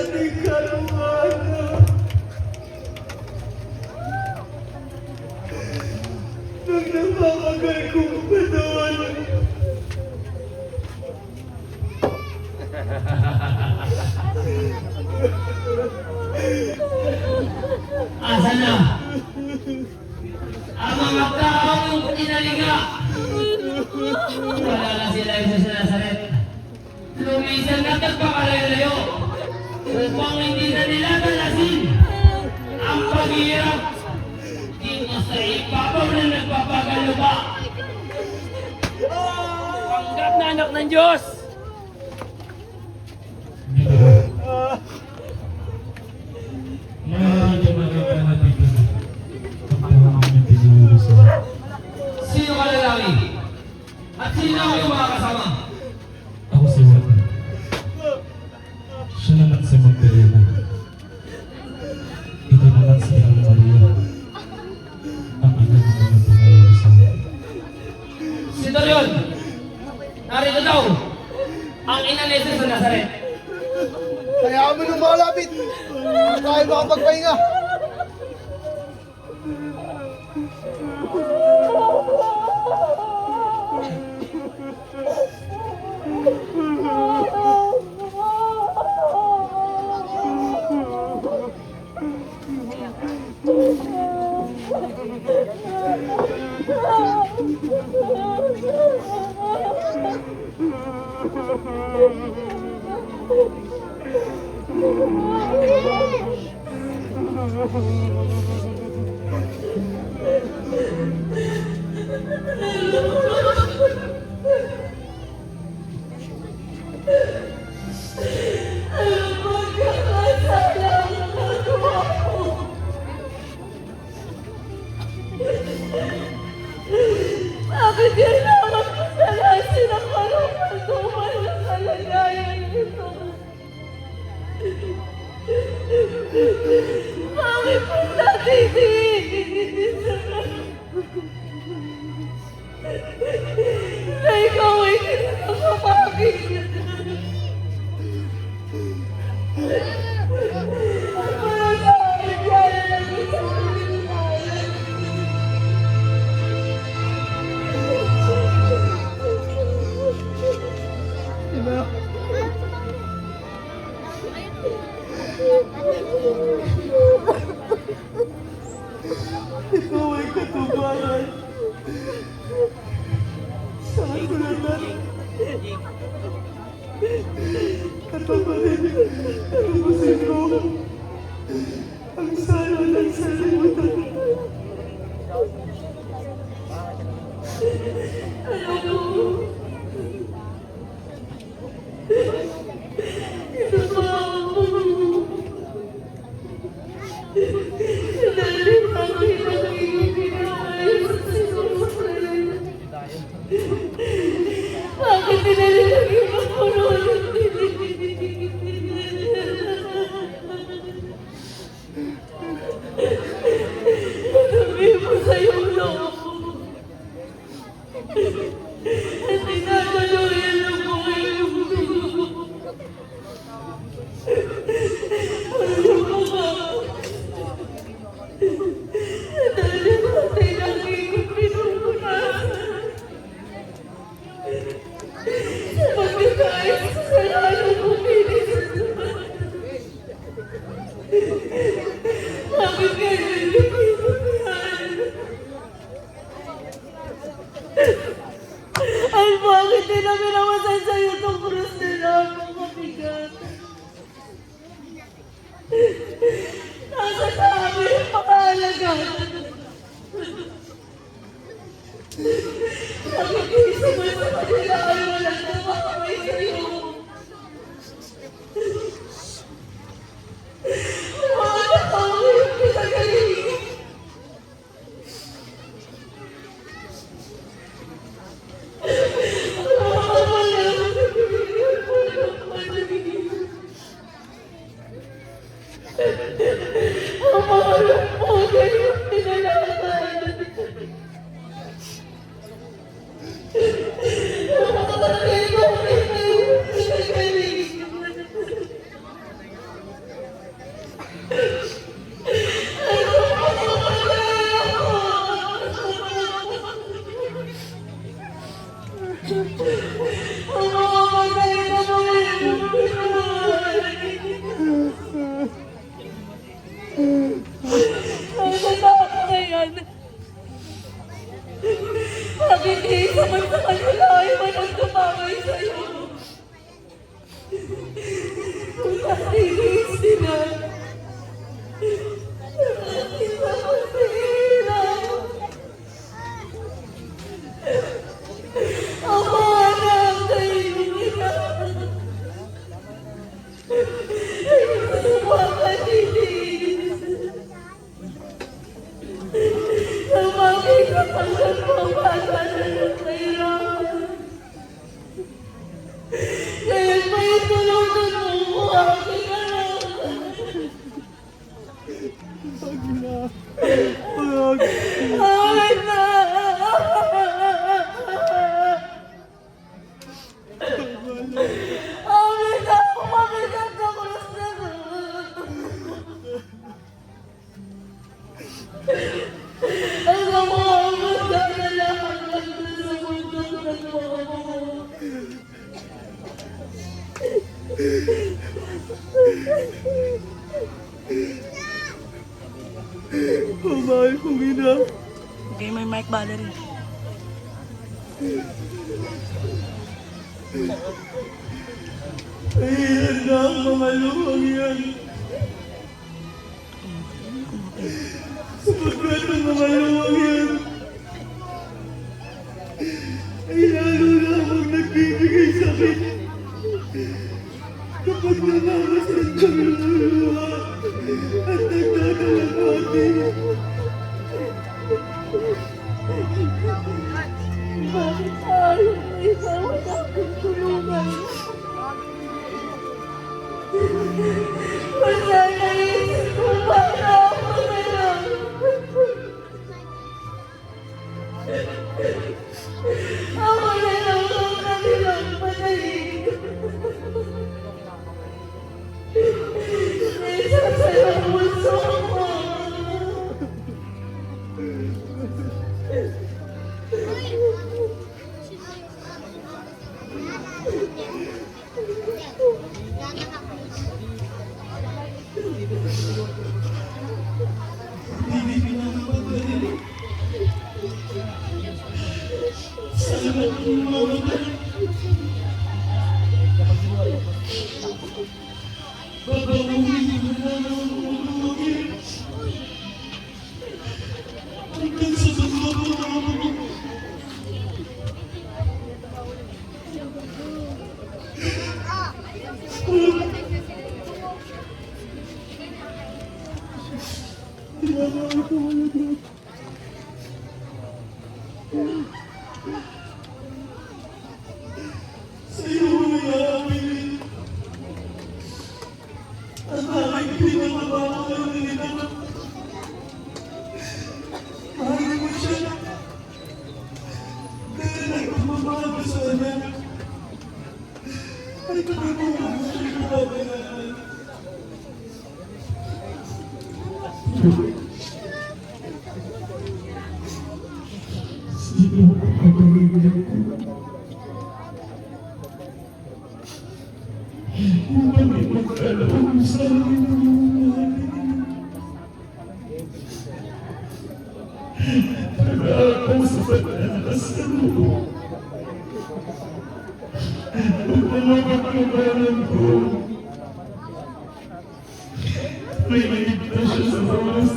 ating kaluwana. Nang napakagal kong padon. Asan na? Ang mga taong tinaliga. Wala na sila isa sa Nazaret. Lumisan na nagpakalayo-layo upang hindi na nila talasin ang paghihirap dito sa ibabaw na nagpapagaluma. Panggap na anak ng Diyos! Sino ka lalaki? At sino ang iyong mga kasama? Ako si Juan. Siya naman si Magdalena. Ito naman si Ana Maria. Ang ina ng mga pinayari sa akin. Si Dorion! Narito daw ang ina ni Jesus sa Nazaret. Kaya mo nung malapit. Tayo makapagpahinga. Bakit kailangan pasalasin ang karumal ng kalagayan nito? Bakit mo natitiis? Na ikaw ay kinakapagin. Para sa akin yan ang gusto ko. Ikaw ay katubaran sa kasulatan. Katabarin ang pusin ko ang sala ng salimutan. Ito ba ako? Dahil bakit ang iyong pinakaayos sa sinusulan? Bakit nilalagay ako noon? Sabi mo sa iyong loob at tinataluyan ng buhay mo. Ano mo ba? Dahil natin ang iyong pinupunasan. Sa pagkakais sa kasalanan mo, pinisisan. Bakit ganyan yung pinupunasan? Ay, bakit nila minawasan sa'yo itong krus nila? Ang mabigat. Nasa sabi ang pakalaga. Nakikisa mo sa kanila ay walang nakamay sa'yo. Mga tao yung pinagaling. Ang mga lumpugan yung pinalaman. Ang mga kanino yung pinagaling. Matinis sila. Nakakita ko sa hirap. Ako anak kayo nila. Hindi mo makatinis. Lumaki ka pa sa pabata na nasahirapan. Kaya may tulungan mo aking anak. Amina, umabigat na krus na ang mga amanda na lahat sa mundo na mo. Mahal kong ina. Okay, may mic battery. Ayan na ang mga luwang yan. Sapagkat ang mga luwang yan ay lalo na akong nagbibigay sakit. Kapag namamasdan kami ng luha at nagdadalabati. Bakit ayaw mo ikaw ang aking tulungan? Basta naisip ko para ako na lang. Ako na lang ang kanilang panalig. Isa sa'yo ang puso ko. Hindi pinapabalik. Sana kong mamatay. Babawiin mo na lang ang luwagin. Hanggang sa pagbabawa mo. Tinamay ko mga Diyos. Sa'yo ay aaminin. Ang aking pinagmamahal na ina. Mahal mo siya. Dahil nagmamahal ka sa kanya. Ay pagmamahal mo siya kababayaan. Sino ang pagkakilang ko? Upang ipagkaloob sa akin ang mga Nag-aakaw sa panalas na mo. Upang mapagkabalan ko. May ligtas siya sa oras.